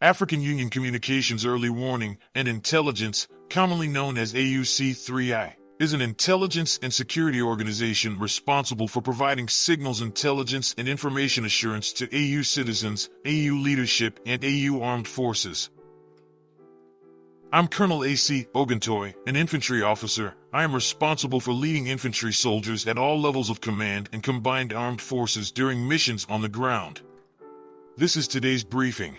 African Union Communications Early Warning and Intelligence, commonly known as AUC3I, is an intelligence and security organization responsible for providing signals intelligence and information assurance to AU citizens, AU leadership, and AU armed forces. I'm Colonel A.C. Oguntoye, an infantry officer. I am responsible for leading infantry soldiers at all levels of command and combined armed forces during missions on the ground. This is today's briefing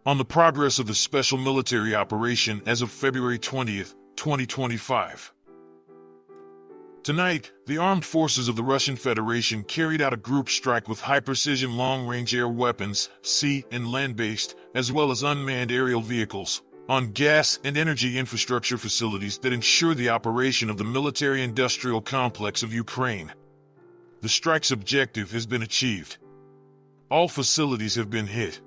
on the progress of the special military operation as of February 20th, 2025. Tonight, the armed forces of the Russian Federation carried out a group strike with high-precision long-range air weapons, sea and land-based, as well as unmanned aerial vehicles, on gas and energy infrastructure facilities that ensure the operation of the military-industrial complex of Ukraine. The strike's objective has been achieved. All facilities have been hit.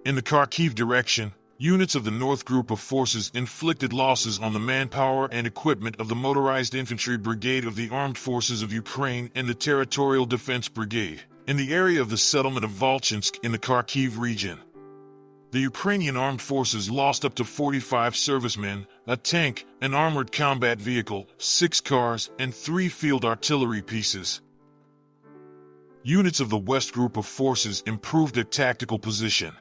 In the Kharkiv direction, units of the North Group of Forces inflicted losses on the manpower and equipment of the Motorized Infantry Brigade of the Armed Forces of Ukraine and the Territorial Defense Brigade, in the area of the settlement of Volchansk in the Kharkiv region. The Ukrainian Armed Forces lost up to 45 servicemen, a tank, an armored combat vehicle, 6 cars, and 3 field artillery pieces. Units of the West Group of Forces improved their tactical position.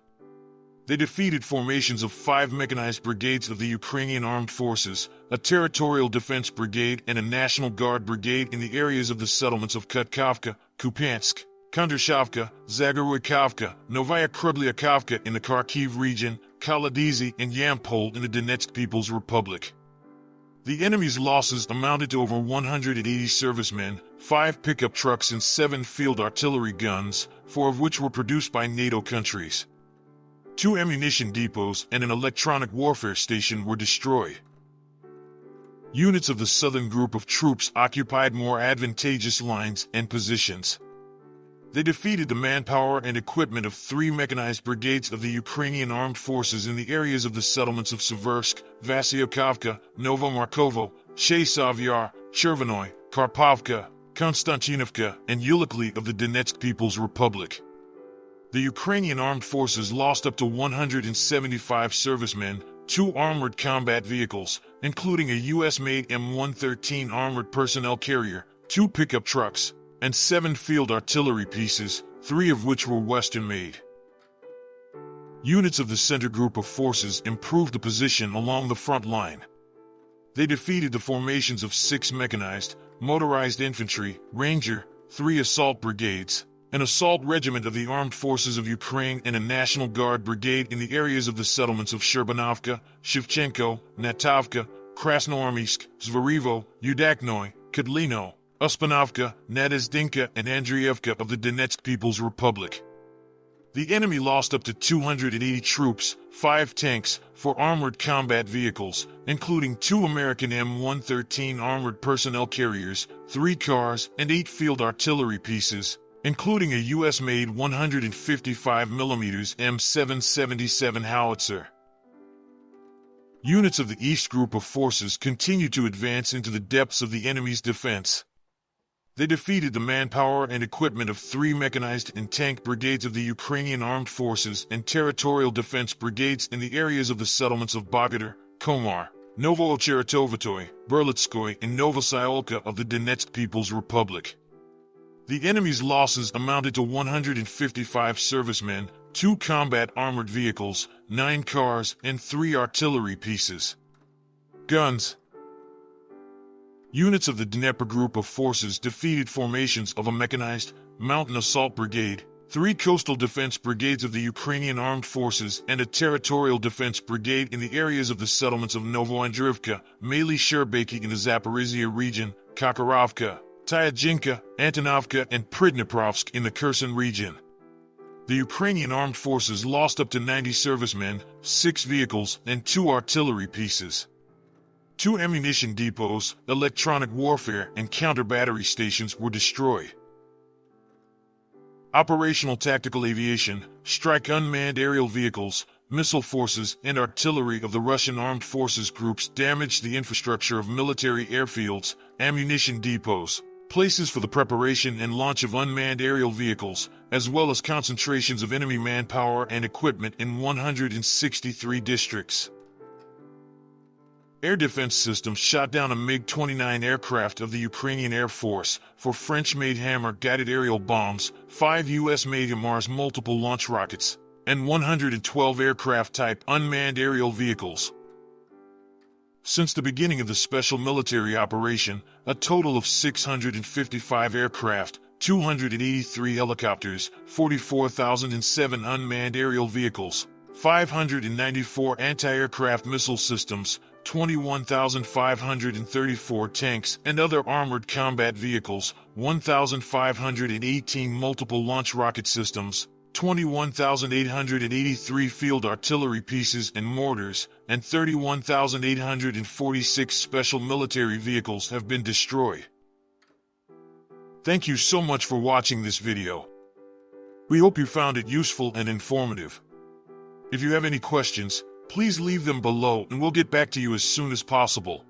They defeated formations of 5 mechanized brigades of the Ukrainian Armed Forces, a Territorial Defense Brigade and a National Guard Brigade in the areas of the settlements of Kutkovka, Kupiansk, Kondratrovka, Zagoroykivka, Novaya Krublyakivka in the Kharkiv region, Kholodizy and Yampol in the Donetsk People's Republic. The enemy's losses amounted to over 180 servicemen, 5 pickup trucks and 7 field artillery guns, 4 of which were produced by NATO countries. 2 ammunition depots and an electronic warfare station were destroyed. Units of the Southern Group of Troops occupied more advantageous lines and positions. They defeated the manpower and equipment of 3 mechanized brigades of the Ukrainian Armed Forces in the areas of the settlements of Seversk, Vasyokivka, Novomarkovo, Chasiv-Yar, Chervonoy, Karpovka, Konstantinovka, and Ulikli of the Donetsk People's Republic. The Ukrainian Armed Forces lost up to 175 servicemen, 2 armored combat vehicles, including a U.S.-made M113 armored personnel carrier, 2 pickup trucks, and 7 field artillery pieces, 3 of which were Western-made. Units of the Center Group of Forces improved the position along the front line. They defeated the formations of 6 mechanized, motorized infantry, ranger, 3 assault brigades, an assault regiment of the Armed Forces of Ukraine and a National Guard brigade in the areas of the settlements of Sherbanovka, Shevchenko, Natovka, Krasnoarmysk, Zvarivo, Udaknoy, Kodlino, Uspanovka, Nadezdinka, and Andriivka of the Donetsk People's Republic. The enemy lost up to 280 troops, 5 tanks, 4 armored combat vehicles, including 2 American M113 armored personnel carriers, 3 cars, and 8 field artillery pieces, including a U.S.-made 155mm M777 howitzer. Units of the East Group of Forces continued to advance into the depths of the enemy's defense. They defeated the manpower and equipment of 3 mechanized and tank brigades of the Ukrainian Armed Forces and Territorial Defense Brigades in the areas of the settlements of Bogodar, Komar, Novoochertovatoy, Berlitskoy, and Novosyolka of the Donetsk People's Republic. The enemy's losses amounted to 155 servicemen, 2 combat armored vehicles, 9 cars, and 3 artillery pieces. Guns. Units of the Dnieper Group of Forces defeated formations of a mechanized, mountain assault brigade, 3 coastal defense brigades of the Ukrainian Armed Forces and a territorial defense brigade in the areas of the settlements of Novoandrivka, Maly Sherbaki in the Zaporizhia region, Kakharovka, Tyajinka, Antonovka, and Pridniprovsk in the Kherson region. The Ukrainian Armed Forces lost up to 90 servicemen, 6 vehicles, and 2 artillery pieces. 2 ammunition depots, electronic warfare, and counter-battery stations were destroyed. Operational tactical aviation, strike unmanned aerial vehicles, missile forces, and artillery of the Russian Armed Forces groups damaged the infrastructure of military airfields, ammunition depots, places for the preparation and launch of unmanned aerial vehicles, as well as concentrations of enemy manpower and equipment in 163 districts. Air defense systems shot down a MiG-29 aircraft of the Ukrainian Air Force for French-made Hammer-guided aerial bombs, 5 U.S.-made Mars multiple launch rockets, and 112 aircraft-type unmanned aerial vehicles. Since the beginning of the special military operation, a total of 655 aircraft, 283 helicopters, 44,007 unmanned aerial vehicles, 594 anti-aircraft missile systems, 21,534 tanks and other armored combat vehicles, 1,518 multiple launch rocket systems, 21,883 field artillery pieces and mortars, and 31,846 special military vehicles have been destroyed. Thank you so much for watching this video. We hope you found it useful and informative. If you have any questions, please leave them below and we'll get back to you as soon as possible.